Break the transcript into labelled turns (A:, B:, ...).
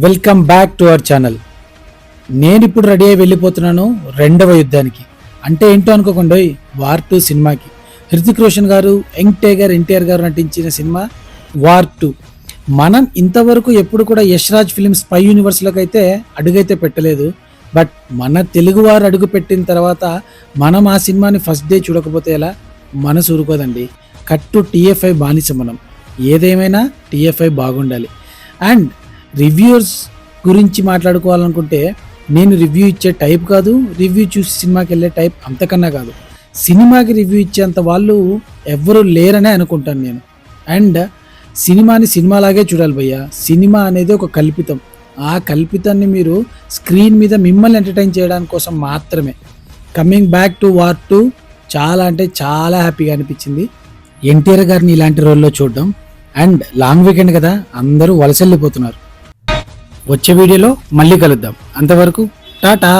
A: Welcome back to our channel. నేను ఇప్పుడు ready అయి వెళ్ళిపోతున్నాను రెండవ యుద్ధానికి. అంటే ఏంటో అనుకోకుండా వార్ 2 సినిమాకి. హృతిక్ రోషన్ గారు, యంగ్ టైగర్ ఎన్టీఆర్ గారు నటించిన సినిమా వార్ 2. మనం ఇంతవరకు ఎప్పుడు కూడా యష్ రాజ్ ఫిల్మ్ స్పై యూనివర్స్లోకి అయితే అడుగైతే పెట్టలేదు. బట్ మన తెలుగు వారు అడుగు పెట్టిన తర్వాత మనం ఆ సినిమాని ఫస్ట్ డే చూడకపోతే ఎలా? మనసు ఊరుకోదండి. కట్టు టీఎఫ్ఐ బానిస మనం. ఏదేమైనా టీఎఫ్ఐ బాగుండాలి. అండ్ రివ్యూర్స్ గురించి మాట్లాడుకోవాలనుకుంటే నేను రివ్యూ ఇచ్చే టైప్ కాదు, రివ్యూ చూసి సినిమాకి వెళ్ళే టైప్ అంతకన్నా కాదు. సినిమాకి రివ్యూ ఇచ్చేంత వాళ్ళు ఎవ్వరూ లేరనే అనుకుంటాను నేను. అండ్ సినిమాని సినిమాలాగే చూడాలి భయ్య. సినిమా అనేది ఒక కల్పితం. ఆ కల్పితాన్ని మీరు స్క్రీన్ మీద మిమ్మల్ని ఎంటర్టైన్ చేయడానికి కోసం మాత్రమే. కమింగ్ బ్యాక్ టు వార్ 2 చాలా అంటే చాలా హ్యాపీగా అనిపించింది ఎన్టీఆర్ గారిని ఇలాంటి రోల్లో చూడడం. అండ్ లాంగ్ వీకెండ్ కదా, అందరూ వలస వెళ్ళిపోతున్నారు. వచ్చే వీడియోలో మళ్ళీ కలుద్దాం. అంతవరకు టాటా.